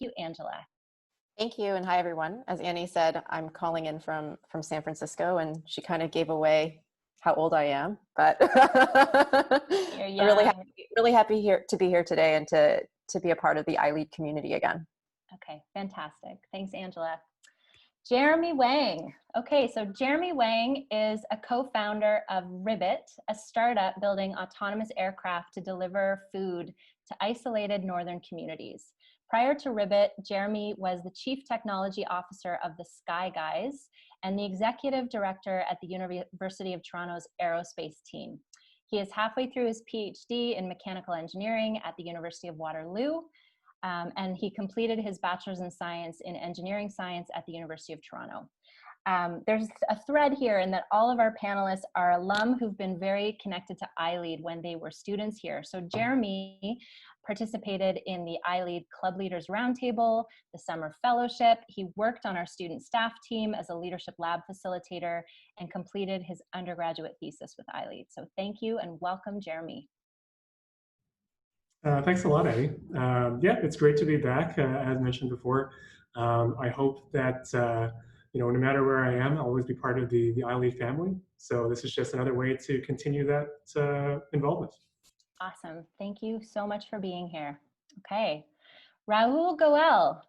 you, Angela. Thank you, and hi everyone. As Annie said, I'm calling in from San Francisco, and she kind of gave away how old I am, but I'm really happy here to be here today and to be a part of the ILead community again. Okay, fantastic. Thanks, Angela. Jeremy Wang. Okay, so Jeremy Wang is a co-founder of Ribbit, a startup building autonomous aircraft to deliver food to isolated northern communities. Prior to Ribbit, Jeremy was the Chief Technology Officer of the Sky Guys and the Executive Director at the University of Toronto's aerospace team. He is halfway through his PhD in mechanical engineering at the University of Waterloo, and he completed his Bachelor's in Science in Engineering Science at the University of Toronto. There's a thread here in that all of our panelists are alum who've been very connected to ILead when they were students here. So Jeremy participated in the ILead Club Leaders Roundtable, the Summer Fellowship. He worked on our student staff team as a leadership lab facilitator and completed his undergraduate thesis with ILead. So thank you and welcome, Jeremy. Thanks a lot, Eddie. Yeah, it's great to be back, as mentioned before. I hope that, no matter where I am, I'll always be part of the ILead family. So this is just another way to continue that involvement. Awesome. Thank you so much for being here. Okay. Rahul Goel.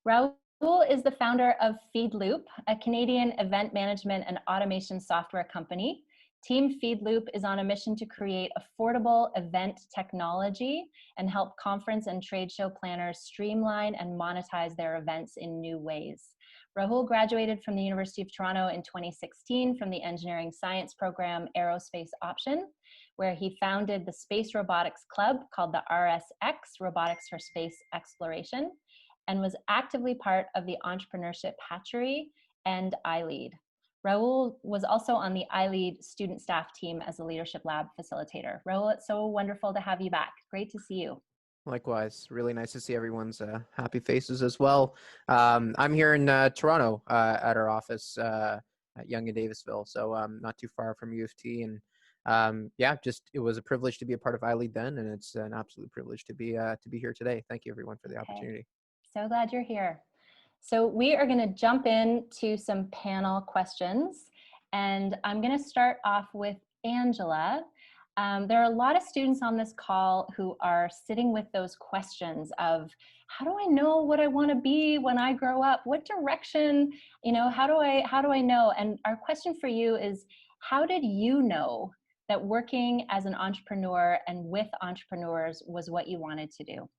Rahul is the founder of FeedLoop, a Canadian event management and automation software company. Team FeedLoop is on a mission to create affordable event technology and help conference and trade show planners streamline and monetize their events in new ways. Rahul graduated from the University of Toronto in 2016 from the Engineering Science program Aerospace Option, where he founded the Space Robotics Club called the RSX, Robotics for Space Exploration, and was actively part of the Entrepreneurship Hatchery and ILead. Rahul was also on the ILead student staff team as a leadership lab facilitator. Rahul, it's so wonderful to have you back. Great to see you. Likewise, really nice to see everyone's happy faces as well. I'm here in Toronto at our office at Yonge and Davisville, so not too far from U of T. And yeah, it was a privilege to be a part of ILead then, and it's an absolute privilege to be here today. Thank you, everyone, for the opportunity. So glad you're here. So we are going to jump into some panel questions, and I'm going to start off with Angela. There are a lot of students on this call who are sitting with those questions of, how do I know what I want to be when I grow up? What direction, how do I know? And our question for you is, how did you know that working as an entrepreneur and with entrepreneurs was what you wanted to do?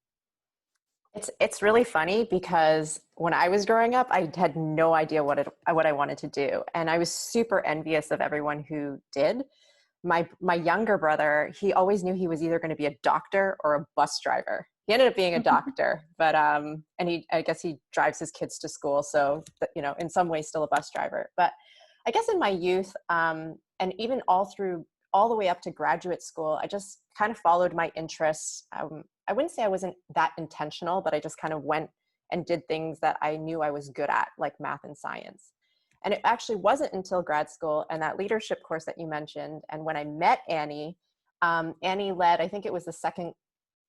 It's really funny because when I was growing up, I had no idea what I wanted to do. And I was super envious of everyone who did. My younger brother, he always knew he was either going to be a doctor or a bus driver. He ended up being a doctor, but and I guess he drives his kids to school, so in some ways still a bus driver. But I guess in my youth, and even all the way up to graduate school, I just kind of followed my interests. I wouldn't say I wasn't that intentional, but I just kind of went and did things that I knew I was good at, like math and science. And it actually wasn't until grad school and that leadership course that you mentioned, and when I met Annie, Annie led, I think it was the second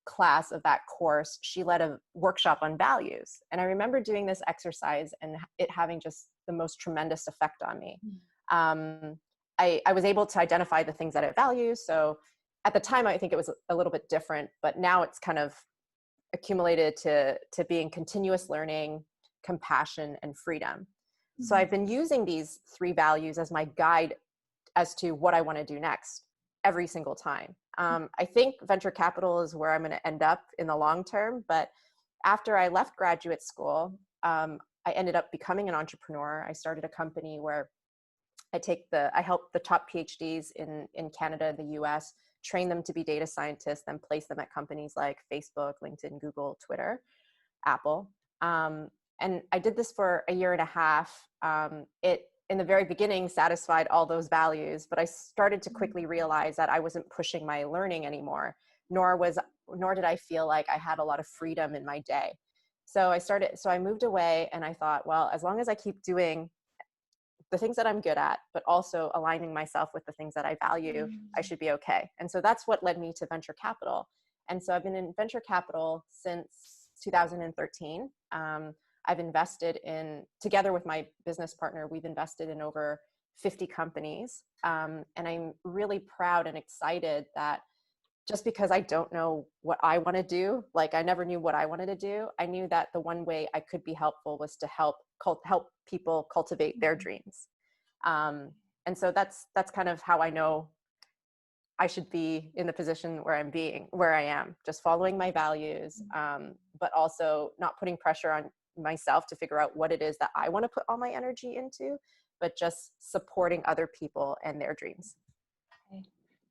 class of that course, she led a workshop on values. And I remember doing this exercise and it having just the most tremendous effect on me. I was able to identify the things that I value. So at the time, I think it was a little bit different, but now it's kind of accumulated to being continuous learning, compassion, and freedom. So I've been using these 3 values as my guide as to what I want to do next every single time. I think venture capital is where I'm going to end up in the long term, but after I left graduate school, I ended up becoming an entrepreneur. I started a company where I help the top PhDs in Canada and the US, train them to be data scientists, then place them at companies like Facebook, LinkedIn, Google, Twitter, Apple. And I did this for a year and a half. It, in the very beginning, satisfied all those values, but I started to quickly realize that I wasn't pushing my learning anymore, nor did I feel like I had a lot of freedom in my day. So I moved away and I thought, well, as long as I keep doing the things that I'm good at, but also aligning myself with the things that I value, I should be okay. And so that's what led me to venture capital. And so I've been in venture capital since 2013. I've invested in, together with my business partner, we've invested in over 50 companies. And I'm really proud and excited that just because I don't know what I want to do, like I never knew what I wanted to do, I knew that the one way I could be helpful was to help people cultivate their dreams. And so that's kind of how I know I should be in the position where I am, just following my values, but also not putting pressure on myself to figure out what it is that I want to put all my energy into, but just supporting other people and their dreams. Okay.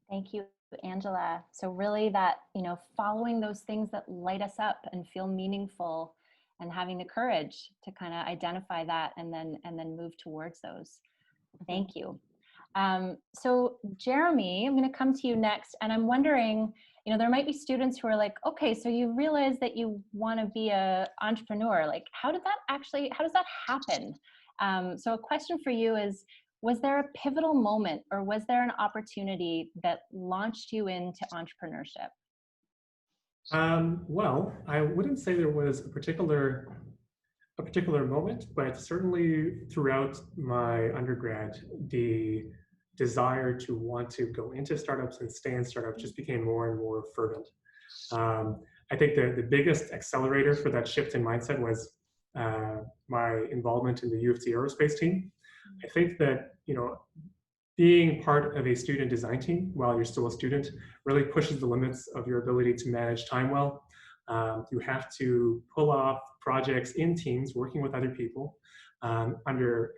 Thank you, Angela. So really that, following those things that light us up and feel meaningful, and having the courage to kind of identify that and then move towards those. Thank you. So Jeremy, I'm going to come to you next, and I'm wondering, there might be students who are like, okay, so you realize that you want to be an entrepreneur. Like, how does that happen? So a question for you is, was there a pivotal moment, or was there an opportunity that launched you into entrepreneurship? Well, I wouldn't say there was a particular moment, but certainly throughout my undergrad, the desire to want to go into startups and stay in startups just became more and more fervent. I think the biggest accelerator for that shift in mindset was my involvement in the U of T aerospace team. I think that, being part of a student design team while you're still a student really pushes the limits of your ability to manage time well. You have to pull off projects in teams, working with other people under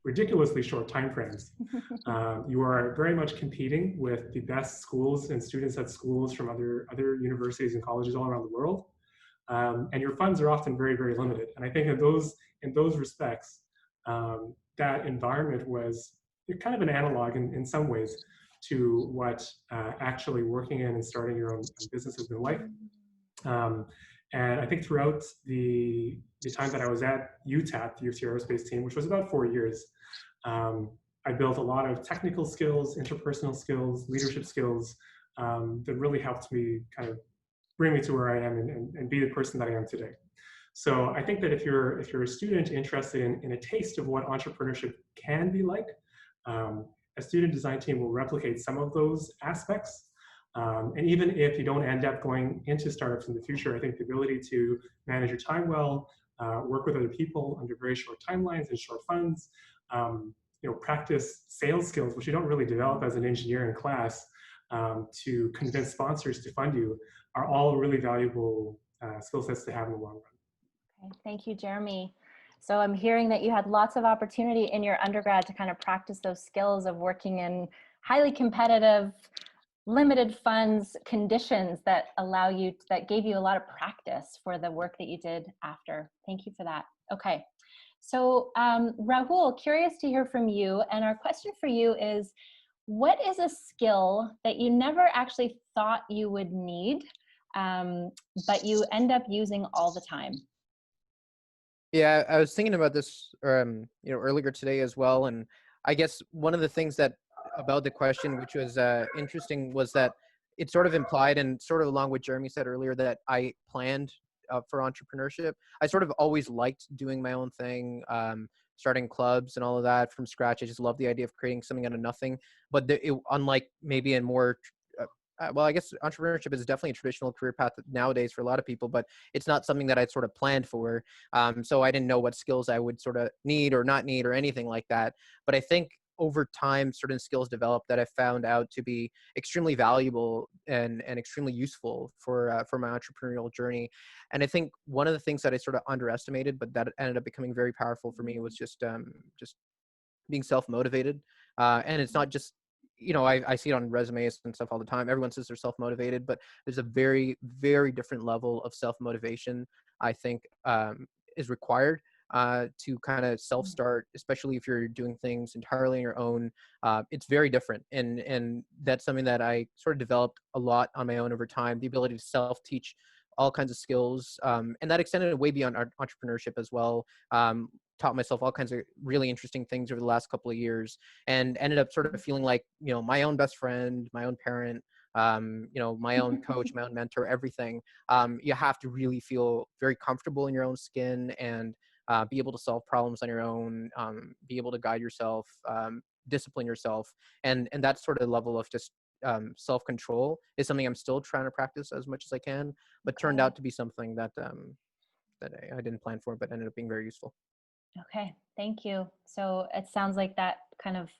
ridiculously short time frames. You are very much competing with the best schools and students at schools from other universities and colleges all around the world. And your funds are often very, very limited. And I think in those respects, that environment was kind of an analog in some ways to what actually working in and starting your own business has been like. And I think throughout the time that I was at UTAP, the U of T aerospace team, which was about 4 years, I built a lot of technical skills, interpersonal skills, leadership skills that really helped me kind of bring me to where I am and be the person that I am today. So I think that if you're a student interested in a taste of what entrepreneurship can be like, a student design team will replicate some of those aspects. And even if you don't end up going into startups in the future, I think the ability to manage your time well, work with other people under very short timelines and short funds, practice sales skills, which you don't really develop as an engineer in class, to convince sponsors to fund you, are all really valuable skill sets to have in the long run. Okay, thank you, Jeremy. So I'm hearing that you had lots of opportunity in your undergrad to kind of practice those skills of working in highly competitive, limited funds conditions that gave you a lot of practice for the work that you did after. Thank you for that. Okay. So Rahul, curious to hear from you. And our question for you is, what is a skill that you never actually thought you would need, but you end up using all the time? Yeah, I was thinking about this, earlier today as well. And I guess one of the things that about the question, which was interesting, was that it sort of implied, and sort of along what Jeremy said earlier, that I planned for entrepreneurship. I sort of always liked doing my own thing, starting clubs and all of that from scratch. I just love the idea of creating something out of nothing. But unlike maybe in more well, I guess entrepreneurship is definitely a traditional career path nowadays for a lot of people, but it's not something that I'd sort of planned for. So I didn't know what skills I would sort of need or not need or anything like that. But I think over time, certain skills developed that I found out to be extremely valuable and extremely useful for my entrepreneurial journey. And I think one of the things that I sort of underestimated, but that ended up becoming very powerful for me, was just being self-motivated. And it's not just, I see it on resumes and stuff all the time. Everyone says they're self-motivated, but there's a very, very different level of self-motivation, I think, is required to kind of self-start, especially if you're doing things entirely on your own. It's very different. And that's something that I sort of developed a lot on my own over time, the ability to self-teach all kinds of skills. And that extended way beyond entrepreneurship as well. Taught myself all kinds of really interesting things over the last couple of years, and ended up sort of feeling like, my own best friend, my own parent, my own coach, my own mentor, everything. You have to really feel very comfortable in your own skin and be able to solve problems on your own, be able to guide yourself, discipline yourself, and that sort of level of just self-control is something I'm still trying to practice as much as I can, but turned out to be something that I didn't plan for, but ended up being very useful. Okay, thank you. So it sounds like that kind of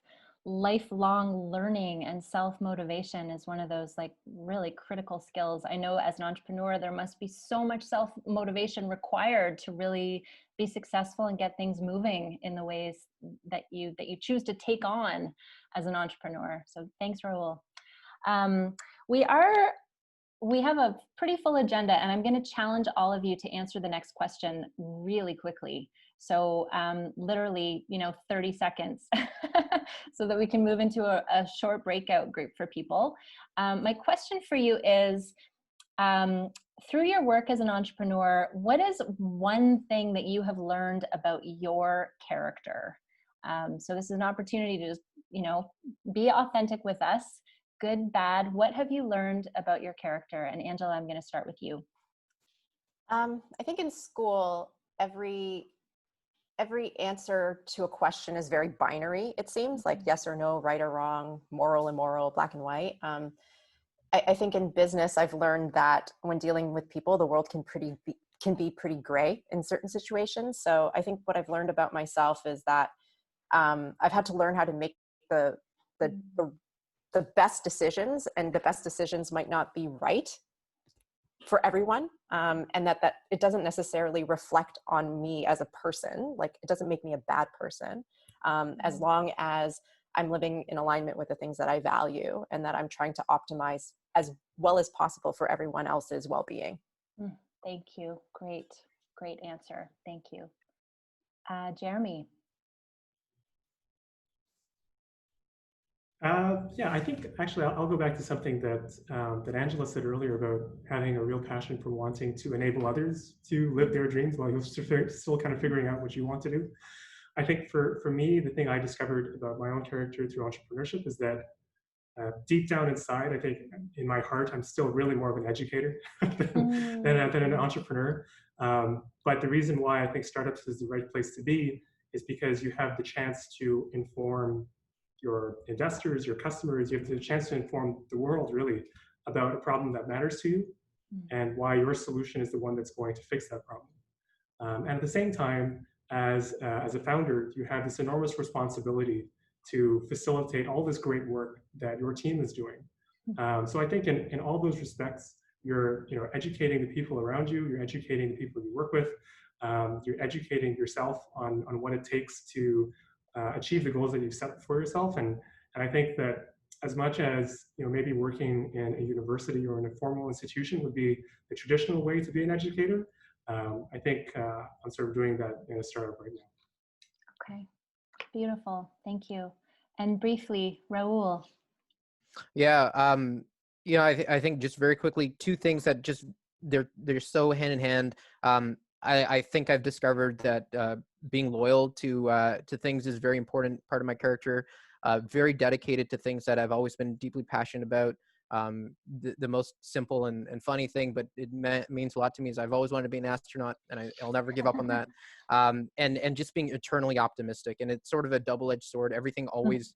lifelong learning and self-motivation is one of those like really critical skills. I know as an entrepreneur, there must be so much self-motivation required to really be successful and get things moving in the ways that you choose to take on as an entrepreneur. So thanks, Rahul. We have a pretty full agenda, and I'm going to challenge all of you to answer the next question really quickly. So literally, 30 seconds so that we can move into a short breakout group for people. My question for you is, through your work as an entrepreneur, what is one thing that you have learned about your character? So this is an opportunity to just, be authentic with us. Good, bad, what have you learned about your character? And Angela, I'm going to start with you. I think in school, every answer to a question is very binary. It seems like yes or no, right or wrong, moral, immoral, black and white. I think in business, I've learned that when dealing with people, the world can be pretty gray in certain situations. So I think what I've learned about myself is that I've had to learn how to make the best decisions, and the best decisions might not be right for everyone, and that it doesn't necessarily reflect on me as a person. Like, it doesn't make me a bad person, as long as I'm living in alignment with the things that I value, and that I'm trying to optimize as well as possible for everyone else's well-being. Thank you. Great answer. Thank you. Jeremy. Yeah, I think actually I'll go back to something that Angela said earlier about having a real passion for wanting to enable others to live their dreams while you're still kind of figuring out what you want to do. I think for me, the thing I discovered about my own character through entrepreneurship is that deep down inside, I think in my heart, I'm still really more of an educator than an entrepreneur. But the reason why I think startups is the right place to be is because you have the chance to inform your investors, your customers. You have the chance to inform the world really about a problem that matters to you and why your solution is the one that's going to fix that problem. And at the same time, as a founder, you have this enormous responsibility to facilitate all this great work that your team is doing. So I think in all those respects, you're educating the people around you, you're educating the people you work with, you're educating yourself on what it takes to achieve the goals that you've set for yourself. And I think that as much as maybe working in a university or in a formal institution would be the traditional way to be an educator, I think I'm sort of doing that in a startup right now. Okay, beautiful. Thank you. And briefly, Rahul. Yeah, I think just very quickly, two things that just they're so hand in hand. I think I've discovered that being loyal to things is a very important part of my character. Very dedicated to things that I've always been deeply passionate about. The most simple and funny thing, but it means a lot to me, is I've always wanted to be an astronaut, and I'll never give up on that. And just being eternally optimistic, and it's sort of a double-edged sword. Everything always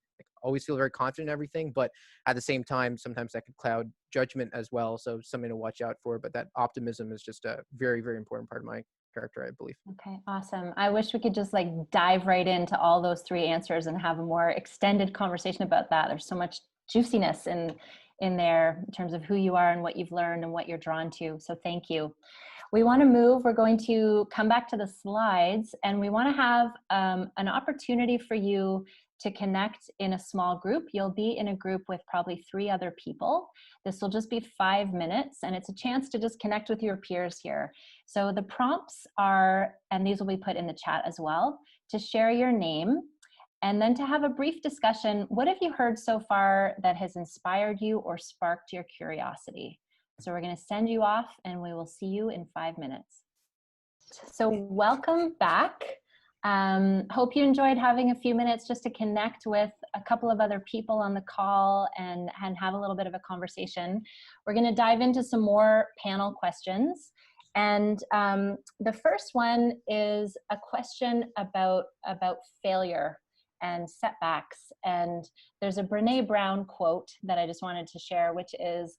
feel very confident in everything, but at the same time, sometimes that could cloud judgment as well. So something to watch out for. But that optimism is just a very, very important part of my character, I believe. Okay, awesome. I wish we could just like dive right into all those three answers and have a more extended conversation about that. There's so much juiciness in there in terms of who you are and what you've learned and what you're drawn to. So thank you. We want to move. We're going to come back to the slides, and we want to have an opportunity for you to connect in a small group. You'll be in a group with probably 3 other people. This will just be 5 minutes, and it's a chance to just connect with your peers here. So the prompts are, and these will be put in the chat as well, to share your name, and then to have a brief discussion. What have you heard so far that has inspired you or sparked your curiosity? So we're going to send you off, and we will see you in 5 minutes. So welcome back. Hope you enjoyed having a few minutes just to connect with a couple of other people on the call and have a little bit of a conversation. We're going to dive into some more panel questions. And the first one is a question about failure and setbacks. And there's a Brené Brown quote that I just wanted to share, which is,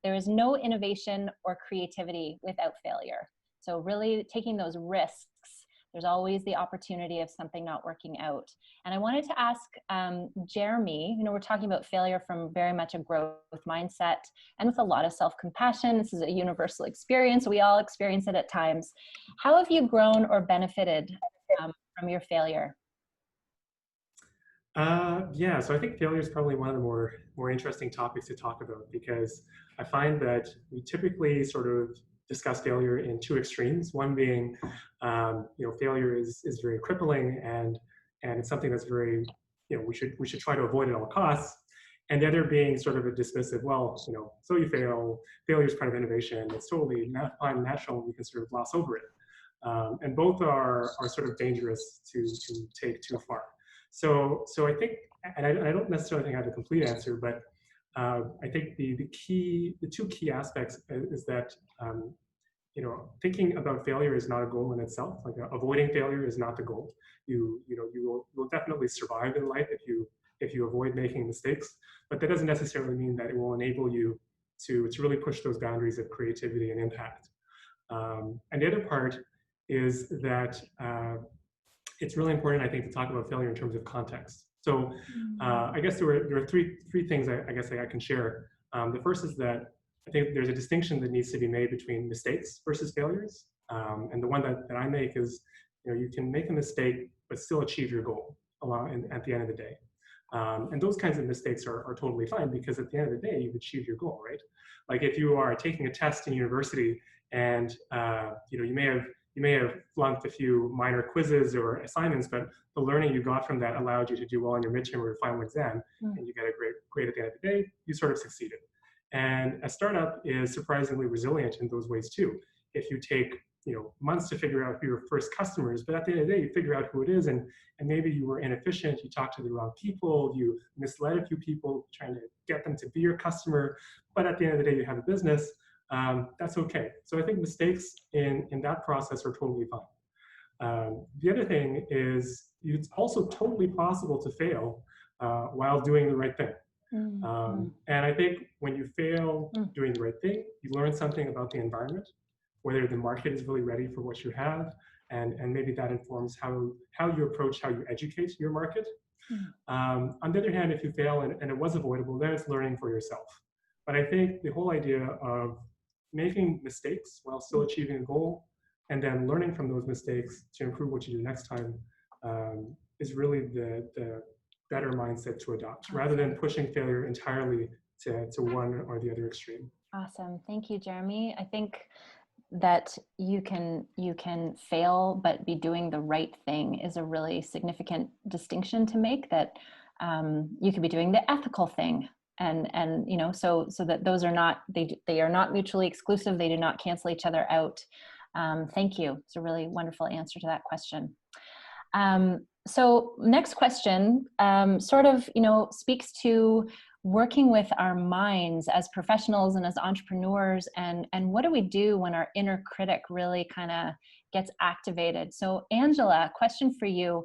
"There is no innovation or creativity without failure." So really taking those risks, there's always the opportunity of something not working out. And I wanted to ask Jeremy, we're talking about failure from very much a growth mindset and with a lot of self-compassion. This is a universal experience. We all experience it at times. How have you grown or benefited from your failure? Yeah, so I think failure is probably one of the more interesting topics to talk about, because I find that we typically sort of discuss failure in two extremes. One being, failure is very crippling and it's something that's very, we should try to avoid at all costs. And the other being sort of a dismissive, well, so you fail, failure is part of innovation. It's totally fine, natural, we can sort of gloss over it. And both are sort of dangerous to take too far. So I think, and I don't necessarily think I have a complete answer, but I think the two key aspects is that thinking about failure is not a goal in itself. Like avoiding failure is not the goal. You will definitely survive in life if you avoid making mistakes, but that doesn't necessarily mean that it will enable you to really push those boundaries of creativity and impact. And the other part is that it's really important, I think, to talk about failure in terms of context. So I guess there are three things I guess I can share. The first is that I think there's a distinction that needs to be made between mistakes versus failures. And the one that I make is, you can make a mistake but still achieve your goal at the end of the day. And those kinds of mistakes are totally fine, because at the end of the day, you've achieved your goal, right? Like if you are taking a test in university and you may have flunked a few minor quizzes or assignments, but the learning you got from that allowed you to do well in your midterm or your final exam, and you get a great grade at the end of the day, you sort of succeeded. And a startup is surprisingly resilient in those ways too. If you take months to figure out your first customers, but at the end of the day, you figure out who it is, and maybe you were inefficient, you talked to the wrong people, you misled a few people trying to get them to be your customer, but at the end of the day, you have a business. That's okay. So I think mistakes in that process are totally fine. The other thing is it's also totally possible to fail while doing the right thing. And I think when you fail doing the right thing, you learn something about the environment, whether the market is really ready for what you have, and maybe that informs how you approach, how you educate your market. On the other hand, if you fail and it was avoidable, then it's learning for yourself. But I think the whole idea of making mistakes while still achieving a goal, and then learning from those mistakes to improve what you do next time, is really the better mindset to adopt, rather than pushing failure entirely to one or the other extreme. Awesome. Thank you, Jeremy. I think that you can fail but be doing the right thing is a really significant distinction to make, that you could be doing the ethical thing, and so that those are not, they are not mutually exclusive. They do not cancel each other out. Thank you. It's a really wonderful answer to that question. So next question sort of speaks to working with our minds as professionals and as entrepreneurs, and what do we do when our inner critic really kind of gets activated? So Angela, question for you.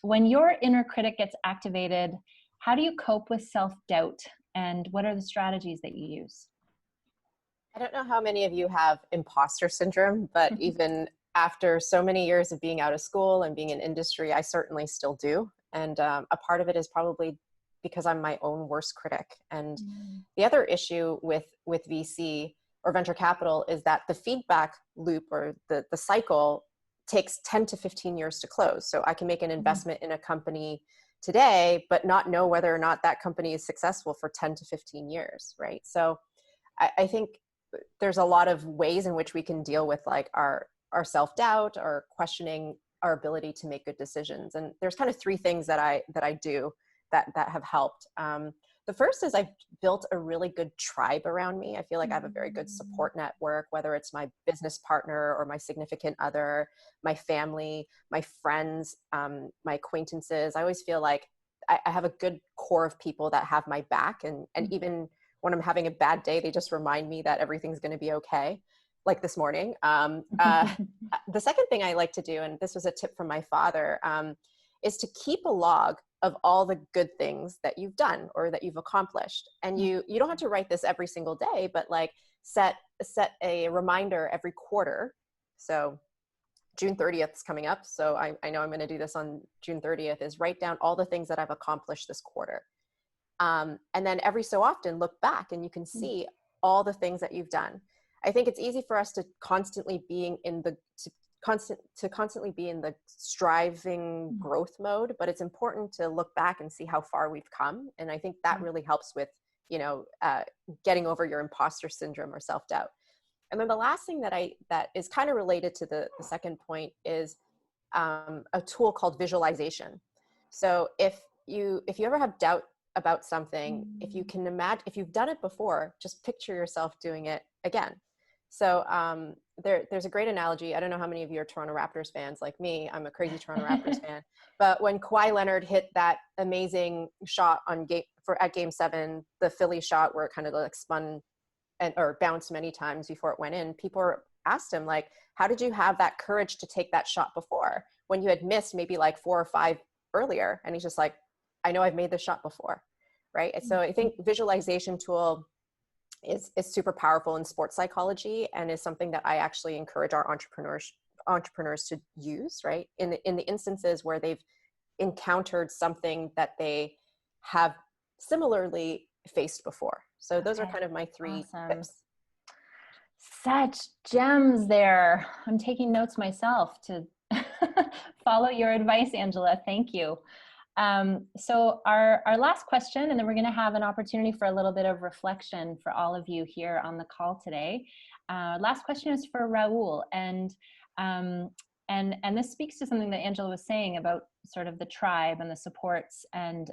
When your inner critic gets activated, how do you cope with self-doubt, and what are the strategies that you use? I don't know how many of you have imposter syndrome, but even after so many years of being out of school and being in industry, I certainly still do. And a part of it is probably because I'm my own worst critic. And the other issue with VC or venture capital is that the feedback loop, or the cycle, takes 10 to 15 years to close. So I can make an investment in a company today, but not know whether or not that company is successful for 10 to 15 years, right? So I think there's a lot of ways in which we can deal with like our self-doubt, or questioning our ability to make good decisions. And there's kind of three things that I do that have helped. The first is I've built a really good tribe around me. I feel like I have a very good support network, whether it's my business partner or my significant other, my family, my friends, my acquaintances. I always feel like I have a good core of people that have my back. And even when I'm having a bad day, they just remind me that everything's going to be okay. Like this morning. The second thing I like to do, and this was a tip from my father, is to keep a log of all the good things that you've done or that you've accomplished. And you don't have to write this every single day, but like set a reminder every quarter. So June 30th is coming up. So I know I'm going to do this on June 30th, is write down all the things that I've accomplished this quarter. And then every so often look back and you can see all the things that you've done. I think it's easy for us to constantly be in the striving growth mode, but it's important to look back and see how far we've come. And I think that really helps with, getting over your imposter syndrome or self-doubt. And then the last thing that is kind of related to the second point is a tool called visualization. So if you ever have doubt about something, if you can imagine, if you've done it before, just picture yourself doing it again. So there's a great analogy. I don't know how many of you are Toronto Raptors fans like me. I'm a crazy Toronto Raptors fan. But when Kawhi Leonard hit that amazing shot at Game 7, the Philly shot where it kind of like spun or bounced many times before it went in, people asked him, like, how did you have that courage to take that shot before when you had missed maybe like 4 or 5 earlier? And he's just like, I know I've made this shot before, right? And so I think visualization tool is super powerful in sports psychology, and is something that I actually encourage our entrepreneurs to use, right? In the instances where they've encountered something that they have similarly faced before. So those are kind of my 3 tips. Such gems there. I'm taking notes myself to follow your advice, Angela. Thank you. So our last question, and then we're going to have an opportunity for a little bit of reflection for all of you here on the call today. Last question is for Rahul, and this speaks to something that Angela was saying about sort of the tribe and the supports. And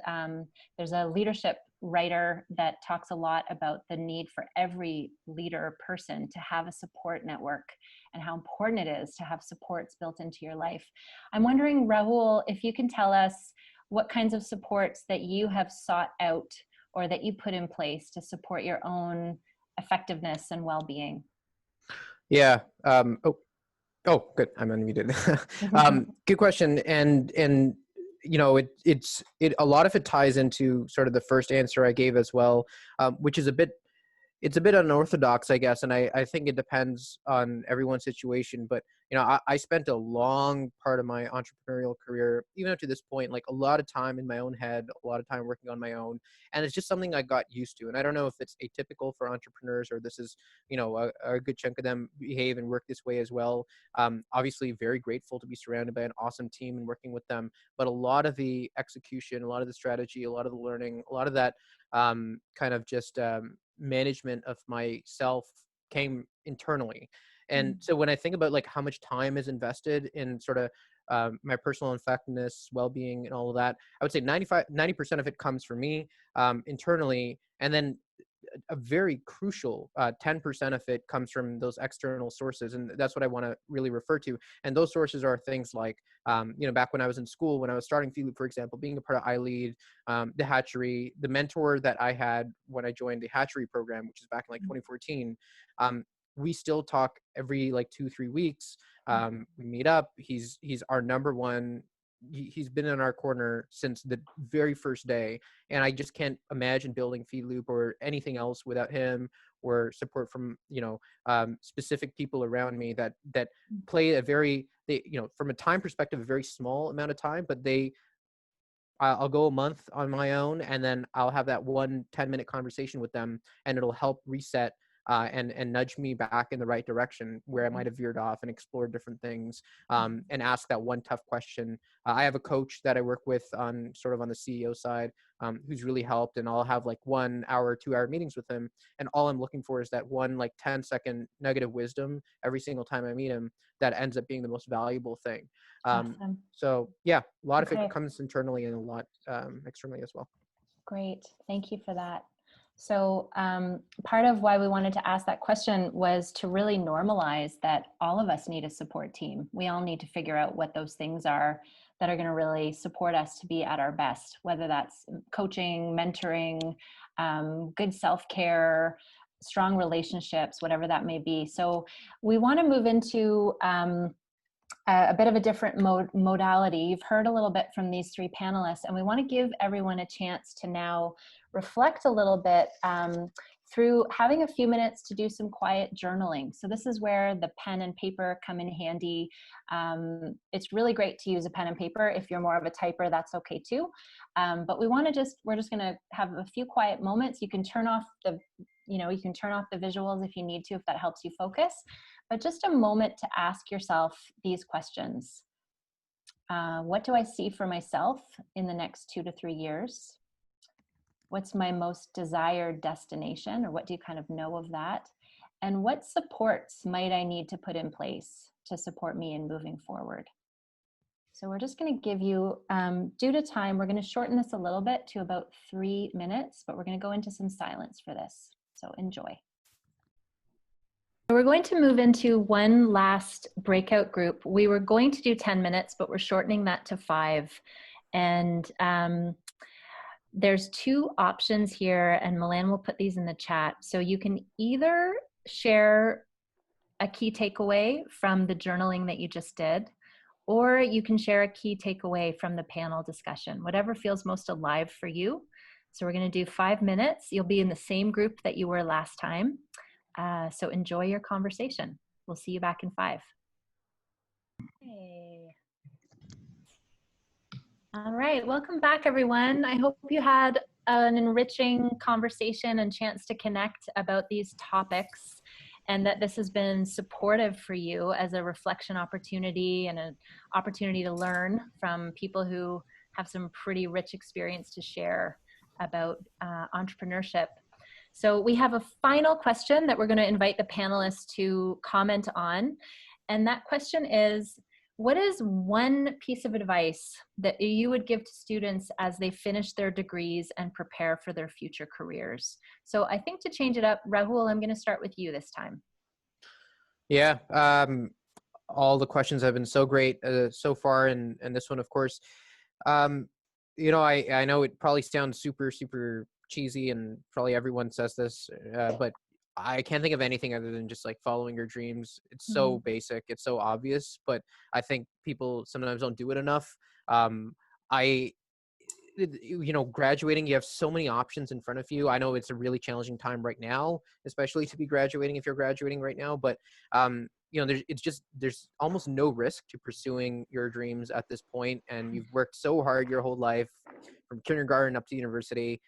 there's a leadership writer that talks a lot about the need for every leader person to have a support network and how important it is to have supports built into your life. I'm wondering, Rahul, if you can tell us what kinds of supports that you have sought out or that you put in place to support your own effectiveness and well-being. Yeah. Oh, good. I'm unmuted. Good question. And a lot of it ties into sort of the first answer I gave as well, which is it's a bit unorthodox, I guess. And I think it depends on everyone's situation, but I spent a long part of my entrepreneurial career, even up to this point, like a lot of time in my own head, a lot of time working on my own. And it's just something I got used to. And I don't know if it's atypical for entrepreneurs or this is, a good chunk of them behave and work this way as well. Obviously very grateful to be surrounded by an awesome team and working with them. But a lot of the execution, a lot of the strategy, a lot of the learning, a lot of that kind of just management of myself came internally. And so when I think about like how much time is invested in sort of my personal effectiveness, well-being, and all of that, I would say 90% of it comes from me internally. And then a very crucial 10% of it comes from those external sources. And that's what I want to really refer to. And those sources are things like, back when I was in school, when I was starting PheedLoop, for example, being a part of ILead, the hatchery, the mentor that I had when I joined the hatchery program, which is back in like 2014, we still talk every like 2-3 weeks. We meet up. He's our number one. He's been in our corner since the very first day. And I just can't imagine building PheedLoop or anything else without him, or support from, specific people around me that play from a time perspective, a very small amount of time, but I'll go a month on my own, and then I'll have that 1 10-minute conversation with them, and it'll help reset and nudge me back in the right direction where I might have veered off and explored different things, and ask that one tough question. I have a coach that I work with on the CEO side, who's really helped, and I'll have like 1 hour, 2 hour meetings with him. And all I'm looking for is that one like 10-second nugget of wisdom every single time I meet him that ends up being the most valuable thing. Awesome. So yeah, a lot of it comes internally and a lot externally as well. Great. Thank you for that. So part of why we wanted to ask that question was to really normalize that all of us need a support team. We all need to figure out what those things are that are going to really support us to be at our best, whether that's coaching, mentoring, good self-care, strong relationships, whatever that may be. So we want to move into a bit of a different modality. You've heard a little bit from these three panelists, and we want to give everyone a chance to now reflect a little bit through having a few minutes to do some quiet journaling. So this is where the pen and paper come in handy. It's really great to use a pen and paper. If you're more of a typer, that's okay too. But we're just going to have a few quiet moments. You can turn off the visuals if you need to, if that helps you focus. But just a moment to ask yourself these questions. What do I see for myself in the next 2 to 3 years? What's my most desired destination, or what do you kind of know of that? And what supports might I need to put in place to support me in moving forward? So we're just going to give you, due to time, we're going to shorten this a little bit to about 3 minutes, but we're going to go into some silence for this. So enjoy. We're going to move into one last breakout group. We were going to do 10 minutes, but we're shortening that to 5. And there's 2 options here, and Milan will put these in the chat. So you can either share a key takeaway from the journaling that you just did, or you can share a key takeaway from the panel discussion, whatever feels most alive for you. So we're going to do 5 minutes. You'll be in the same group that you were last time. So enjoy your conversation. We'll see you back in 5. Hey. All right, welcome back everyone. I hope you had an enriching conversation and chance to connect about these topics, and that this has been supportive for you as a reflection opportunity and an opportunity to learn from people who have some pretty rich experience to share about entrepreneurship. So we have a final question that we're going to invite the panelists to comment on. And that question is, what is one piece of advice that you would give to students as they finish their degrees and prepare for their future careers? So I think to change it up, Rahul, I'm going to start with you this time. Yeah, all the questions have been so great so far, and this one, of course. You know, I know it probably sounds super cheesy, and probably everyone says this, but I can't think of anything other than just like following your dreams. It's so basic, it's so obvious, but I think people sometimes don't do it enough. You know, graduating, you have so many options in front of you. I know it's a really challenging time right now, especially to be graduating if you're graduating right now, but you know, there's almost no risk to pursuing your dreams at this point, and you've worked so hard your whole life from kindergarten up to university,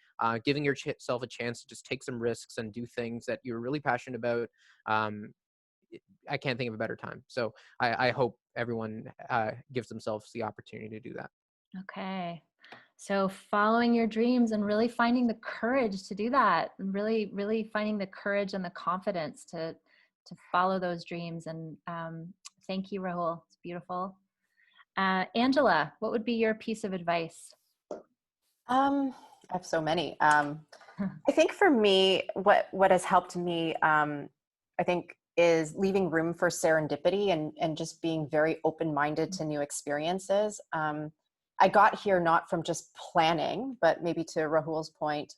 giving yourself a chance to just take some risks and do things that you're really passionate about. I can't think of a better time. So I hope everyone gives themselves the opportunity to do that. Okay. So following your dreams and really finding the courage to do that, and really finding the courage and the confidence to follow those dreams. And thank you, Rahul. It's beautiful. Angela, what would be your piece of advice? I have so many. I think for me, what has helped me, I think, is leaving room for serendipity and just being very open-minded to new experiences. I got here not from just planning, but maybe to Rahul's point,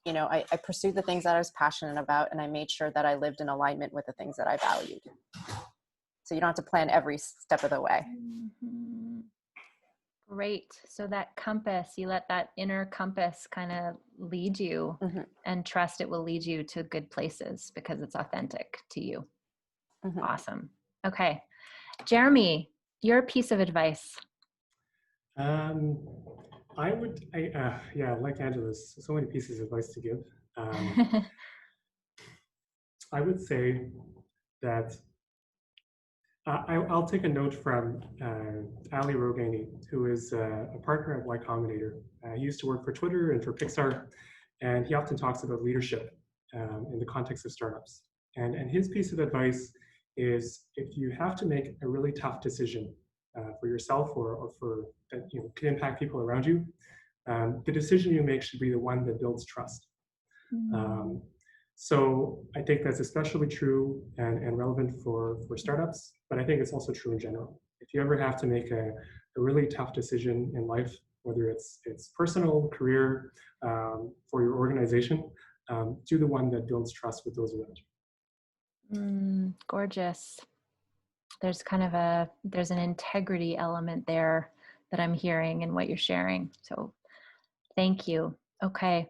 you know, I pursued the things that I was passionate about, and I made sure that I lived in alignment with the things that I valued. So you don't have to plan every step of the way. Mm-hmm. Great. So that compass, you let that inner compass kind of lead you, and trust it will lead you to good places because it's authentic to you. Awesome. Okay. Jeremy, your piece of advice. Yeah, like Angela's, so many pieces of advice to give. I would say that I'll take a note from Ali Rogani, who is a partner at Y Combinator. He used to work for Twitter and for Pixar, and he often talks about leadership in the context of startups. And his piece of advice is, if you have to make a really tough decision for yourself or for that, you know, can impact people around you, the decision you make should be the one that builds trust. So I think that's especially true and relevant for startups, but I think it's also true in general. If you ever have to make a really tough decision in life, whether it's personal, career, for your organization, do the one that builds trust with those around you. Gorgeous. There's kind of there's an integrity element there that I'm hearing in what you're sharing. So thank you. Okay.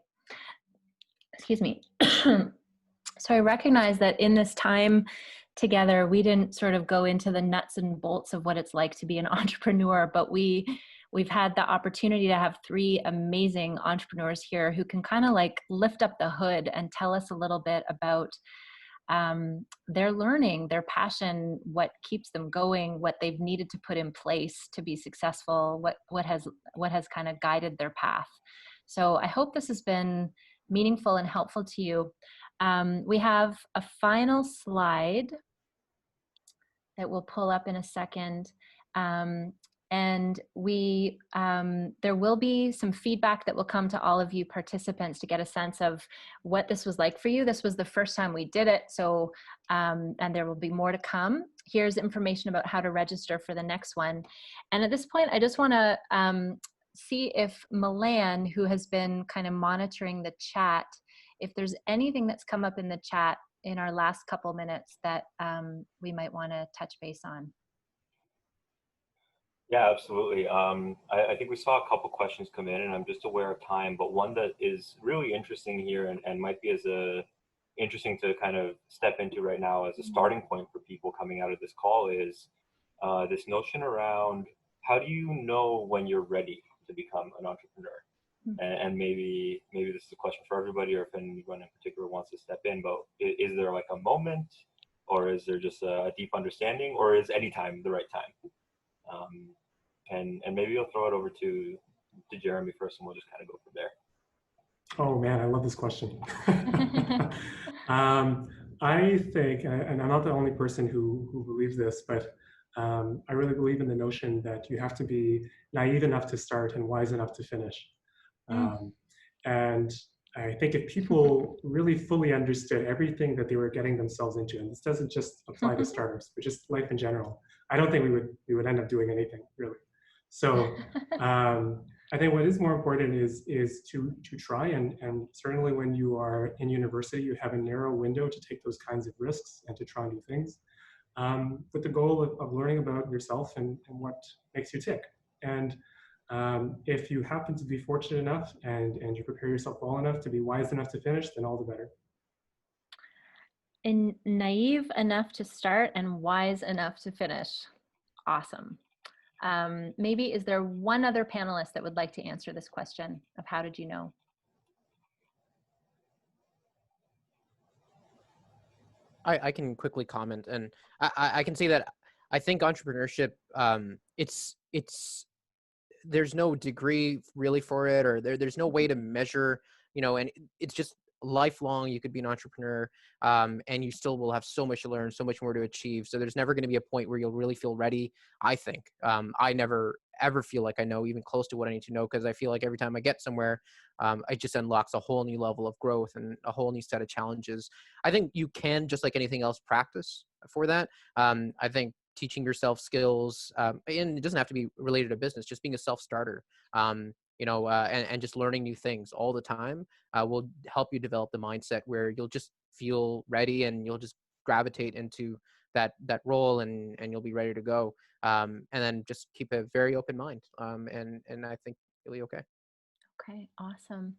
Excuse me. So I recognize that in this time together, we didn't sort of go into the nuts and bolts of what it's like to be an entrepreneur, but we've had the opportunity to have 3 amazing entrepreneurs here who can kind of like lift up the hood and tell us a little bit about their learning, their passion, what keeps them going, what they've needed to put in place to be successful, what has kind of guided their path. So I hope this has been meaningful and helpful to you. We have a final slide that we'll pull up in a second. And there will be some feedback that will come to all of you participants to get a sense of what this was like for you. This was the first time we did it, so and there will be more to come. Here's information about how to register for the next one. And at this point, I just want to see if Milan, who has been kind of monitoring the chat, if there's anything that's come up in the chat in our last couple minutes that we might want to touch base on. Yeah, absolutely. I think we saw a couple questions come in, and I'm just aware of time, but one that is really interesting here and might be interesting to kind of step into right now as a starting point for people coming out of this call is this notion around how do you know when you're ready to become an entrepreneur? And maybe this is a question for everybody, or if anyone in particular wants to step in, but is there like a moment, or is there just a deep understanding, or is any time the right time? And maybe I'll throw it over to Jeremy first, and we'll just kind of go from there. Oh man, I love this question. I think, and I'm not the only person who believes this, but I really believe in the notion that you have to be naive enough to start and wise enough to finish. And I think if people really fully understood everything that they were getting themselves into, and this doesn't just apply to startups, but just life in general, I don't think we would end up doing anything really. So I think what is more important is to try, and certainly when you are in university, you have a narrow window to take those kinds of risks and to try new things, with the goal of learning about yourself and what makes you tick. And if you happen to be fortunate enough and you prepare yourself well enough to be wise enough to finish, then all the better. And naive enough to start and wise enough to finish. Awesome. Maybe is there one other panelist that would like to answer this question of how did you know? I can quickly comment, and I can say that I think entrepreneurship, there's no degree really for it, or there's no way to measure, and it's just lifelong. You could be an entrepreneur, and you still will have so much to learn, so much more to achieve. So there's never going to be a point where you'll really feel ready. I think I never ever feel like I know even close to what I need to know, because I feel like every time I get somewhere, it just unlocks a whole new level of growth and a whole new set of challenges. I think you can, just like anything else, practice for that. I think teaching yourself skills, and it doesn't have to be related to business, just being a self-starter, and just learning new things all the time will help you develop the mindset where you'll just feel ready and you'll just gravitate into that role, and you'll be ready to go. And then just keep a very open mind. And I think really okay. Okay, awesome.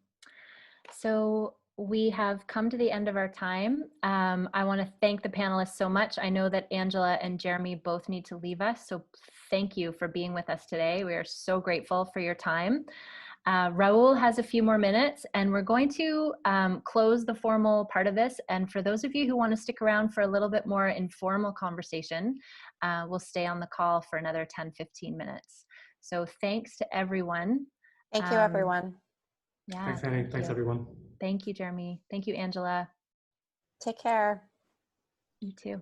So we have come to the end of our time. I want to thank the panelists so much. I know that Angela and Jeremy both need to leave us, so thank you for being with us today. We are so grateful for your time. Rahul has a few more minutes, and we're going to close the formal part of this. And for those of you who want to stick around for a little bit more informal conversation, we'll stay on the call for another 10-15 minutes. So thanks to everyone. Thank you, everyone. Yeah. Thanks, Annie. Thanks, everyone. Thank you, Jeremy. Thank you, Angela. Take care. You too.